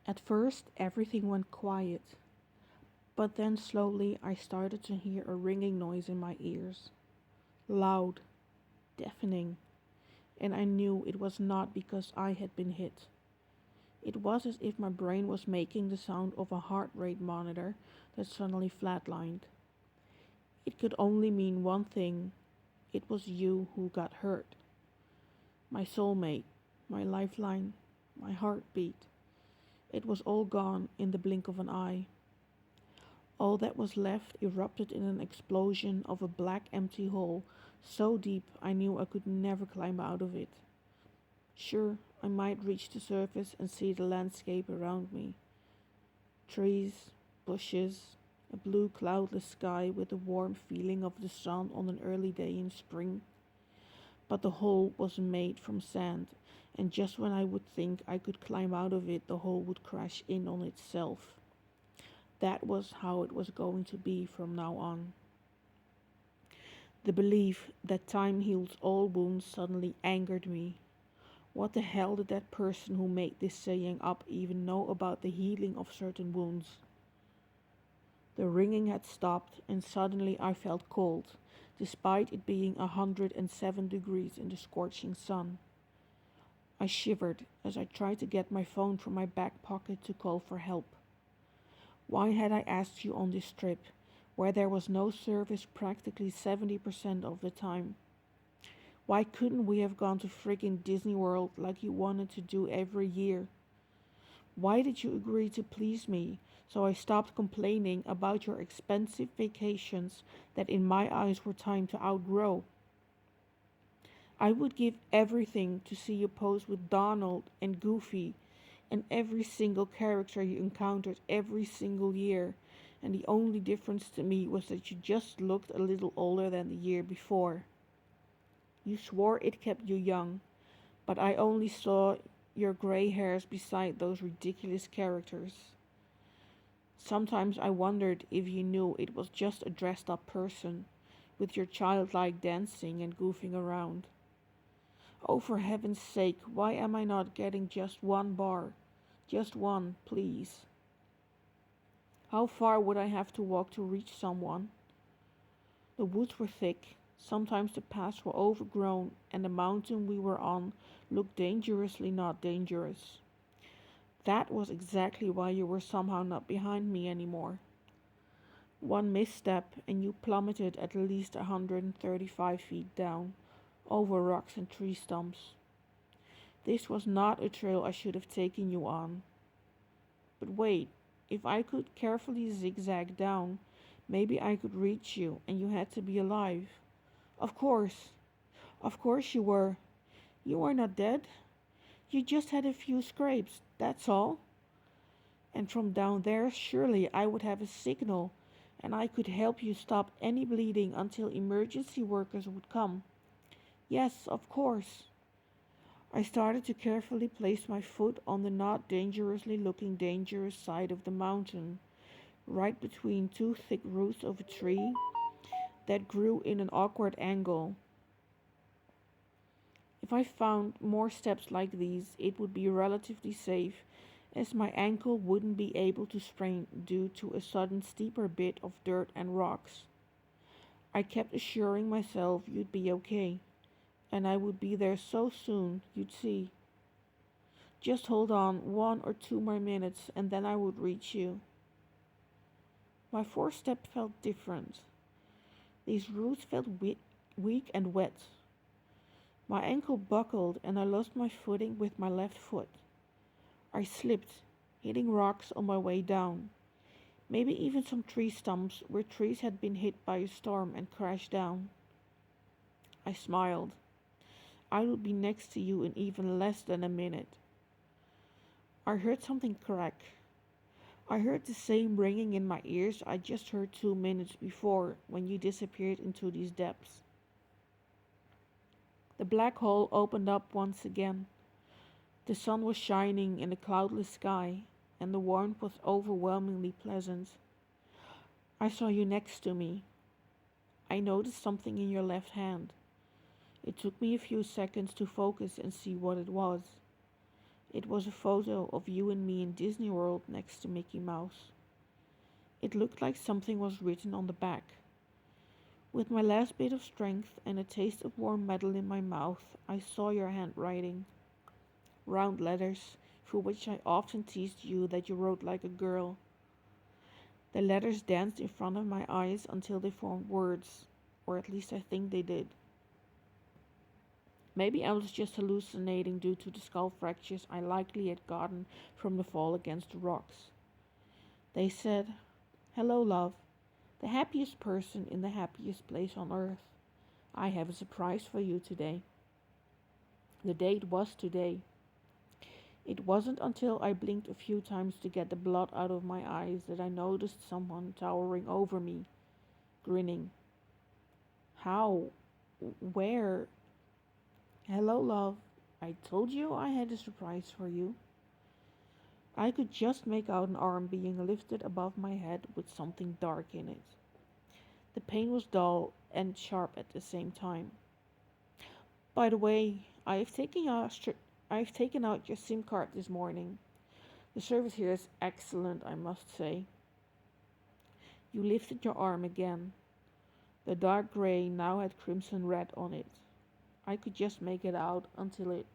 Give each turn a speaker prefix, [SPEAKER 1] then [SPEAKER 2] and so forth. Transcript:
[SPEAKER 1] At first, everything went quiet, but then slowly I started to hear a ringing noise in my ears. Loud, deafening, and I knew it was not because I had been hit. It was as if my brain was making the sound of a heart rate monitor that suddenly flatlined. It could only mean one thing: it was you who got hurt. My soulmate, my lifeline, my heartbeat. It was all gone in the blink of an eye. All that was left erupted in an explosion of a black empty hole so deep I knew I could never climb out of it. Sure, I might reach the surface and see the landscape around me: trees, bushes, a blue cloudless sky with the warm feeling of the sun on an early day in spring. But the hole was made from sand, and just when I would think I could climb out of it, the hole would crash in on itself. That was how it was going to be from now on. The belief that time heals all wounds suddenly angered me. What the hell did that person who made this saying up even know about the healing of certain wounds? The ringing had stopped, and suddenly I felt cold, despite it being 107 degrees in the scorching sun. I shivered as I tried to get my phone from my back pocket to call for help. Why had I asked you on this trip, where there was no service practically 70% of the time? Why couldn't we have gone to friggin' Disney World like you wanted to do every year? Why did you agree to please me so I stopped complaining about your expensive vacations that in my eyes were time to outgrow? I would give everything to see you pose with Donald and Goofy and every single character you encountered every single year, and the only difference to me was that you just looked a little older than the year before. You swore it kept you young, but I only saw your gray hairs beside those ridiculous characters. Sometimes I wondered if you knew it was just a dressed up person, with your childlike dancing and goofing around. Oh, for heaven's sake, why am I not getting just one bar? Just one, please. How far would I have to walk to reach someone? The woods were thick, sometimes the paths were overgrown, and the mountain we were on looked dangerously not dangerous. That was exactly why you were somehow not behind me anymore. One misstep and you plummeted at least 135 feet down, over rocks and tree stumps. This was not a trail I should have taken you on. But wait, if I could carefully zigzag down, maybe I could reach you, and you had to be alive. Of course, of course you were. You were not dead. You just had a few scrapes, that's all. And from down there, surely I would have a signal, and I could help you stop any bleeding until emergency workers would come. Yes, of course. I started to carefully place my foot on the not dangerously looking dangerous side of the mountain, right between two thick roots of a tree that grew in an awkward angle. If I found more steps like these, it would be relatively safe, as my ankle wouldn't be able to sprain due to a sudden steeper bit of dirt and rocks. I kept assuring myself you'd be okay, and I would be there so soon, you'd see. Just hold on 1 or 2 more minutes and then I would reach you. My fourth step felt different. These roots felt weak and wet. My ankle buckled and I lost my footing with my left foot. I slipped, hitting rocks on my way down. Maybe even some tree stumps where trees had been hit by a storm and crashed down. I smiled. I would be next to you in even less than a minute. I heard something crack. I heard the same ringing in my ears I just heard 2 minutes before when you disappeared into these depths. The black hole opened up once again. The sun was shining in a cloudless sky, and the warmth was overwhelmingly pleasant. I saw you next to me. I noticed something in your left hand. It took me a few seconds to focus and see what it was. It was a photo of you and me in Disney World next to Mickey Mouse. It looked like something was written on the back. With my last bit of strength and a taste of warm metal in my mouth, I saw your handwriting. Round letters, for which I often teased you that you wrote like a girl. The letters danced in front of my eyes until they formed words, or at least I think they did. Maybe I was just hallucinating due to the skull fractures I likely had gotten from the fall against the rocks. They said, "Hello, love, the happiest person in the happiest place on earth. I have a surprise for you today." The date was today. It wasn't until I blinked a few times to get the blood out of my eyes that I noticed someone towering over me, grinning. How? Where? "Hello, love. I told you I had a surprise for you." I could just make out an arm being lifted above my head with something dark in it. The pain was dull and sharp at the same time. "By the way, I've taken out your SIM card this morning. The service here is excellent, I must say." You lifted your arm again. The dark gray now had crimson red on it. I could just make it out until it